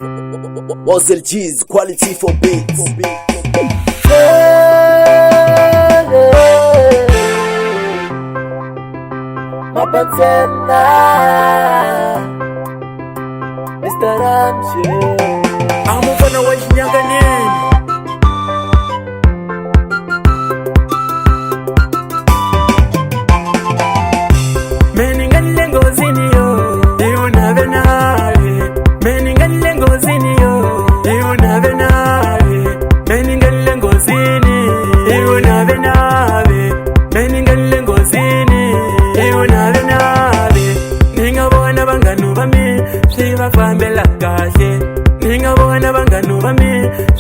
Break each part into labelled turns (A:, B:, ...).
A: Muzzle G's, quality for beats.
B: Maba Ntsena, Mr. Ramos.
C: I'm ufana wa Ninghene. Ninghene Nghozini yo, you never know. Ninghene Nghozini yo, you never know. Ninghene Nghozini, you never know. Ninghene Nghozini, you never know. Ningabona banganu bami, sibafambela kahle. Ningabona banganu bami,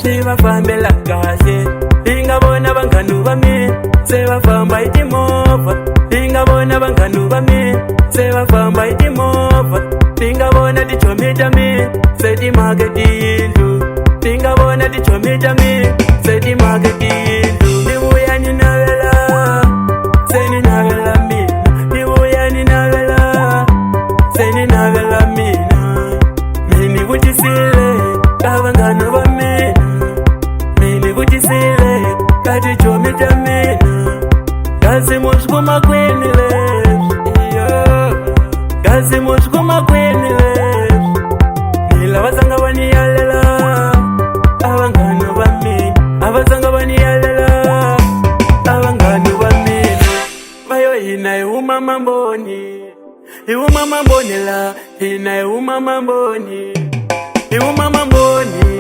C: sibafambela kahle. Ningabona banganu bami, sebafamba itimova. Ningabona banganu bami, sebafamba itimova. Ningabona tichomita mi, sedimaketindlu. Ningabona tichomita mi, sedimaketindlu. Nibuya ninavela, seninavela mina. Nibuya ninavela, seninavela mina. Mini kutisile, kabanganu bamina. Mini kutisile, katichomita mina. Kazi mushkuma kwini Kazi mushkuma kwini Nila wasanga bani yalela Abanganu bamini Abasanga bani yalela Abanganu bamini Bayo hina iuma mamboni Iuma mamboni la Hina iuma mamboni Iuma mamboni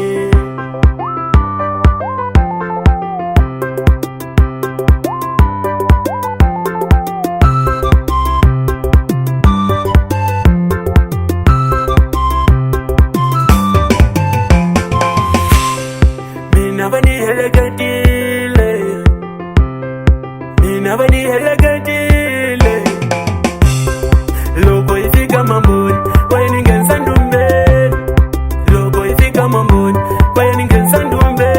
C: Nabani helegatile, nabani helegatile. Logo ifika mamboni, kwa Ninghene sandumbe. Logo ifika mamboni, kwa Ninghene sandumbe.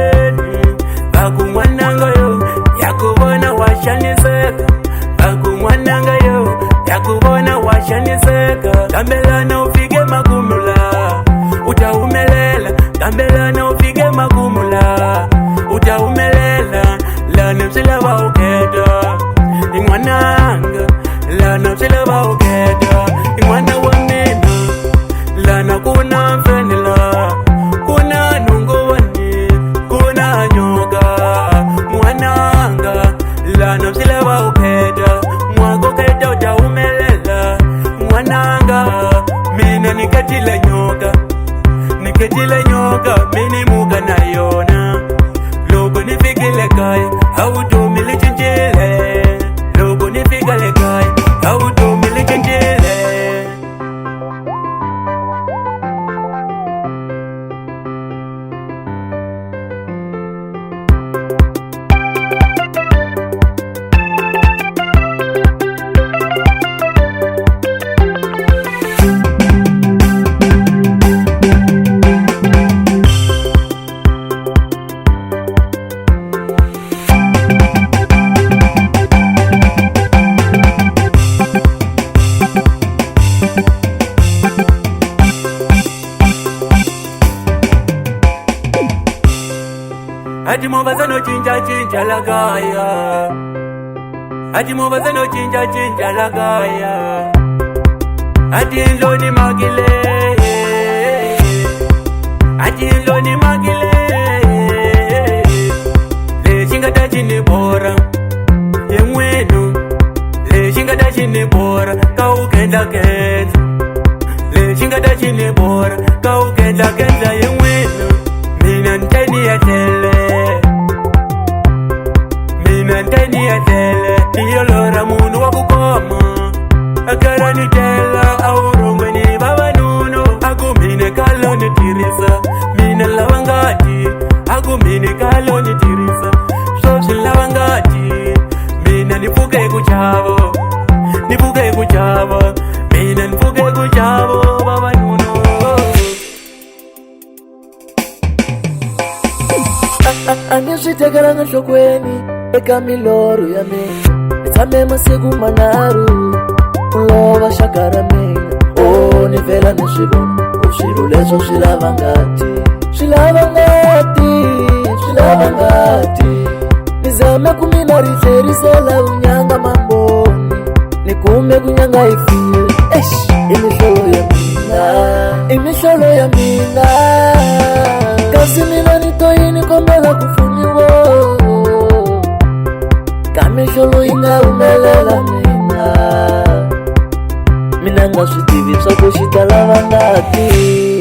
C: Bakumwananga yo, yakubona washaniseka. Bakumwananga yo, yakubona washaniseka. Kambelana ufike makumula, utaumelela. Kambelana ufike makumula, utaumelela. Lana msilaba ukeda, ingwananga. Lana msilaba ukeda, ingwana wamina. Lana kuna mfenila, kuna nungwani, kuna nyoga. Mwananga, lana msilaba ukeda, mwago keda utaumelela. Mwananga, mina nikatile nyoga. Nikatile nyoga, mini muga na yona. Logo nifikile kai, hauto milichinjile. Logo nifikile kai, hauto milichinjile. Ati mobazano chinja lagaya. Ati mobazano chinja lagaya. Ati nloni magile. Ati nloni magile. Le chinga tachini bora. Yemwenu. Le chinga tachini bora. Kaukenda kenza. Le chinga tachini bora. Kaukenda kenza yemwenu. Mina nteni ya tele. Mina nteni ya tele. Iyolora munu wakukoma. Akarani tela aurongweni baba nuno. Agumine kaloni tirisa. Mina lavangati. Agumine kaloni tirisa. Shoshi lavangati. Mina nifuke kuchavo. Nifuke kuchavo. Mina nifuke kuchavo baba nuno.
B: Anizvitekera neshokweni eka miloro ya mina. Nitame masiku manaru ulova shaka ra mina. Oh, nivela nishibona swilo leswo swi lava ngati nizame kumina ritherisela unyanga mamboni nikume kunyanga ifile imisholo ya mina kasi mina nitoyini kombela kufuniwo kamisholo inga umelela mina nga switivi swa ku xi ta lava ngati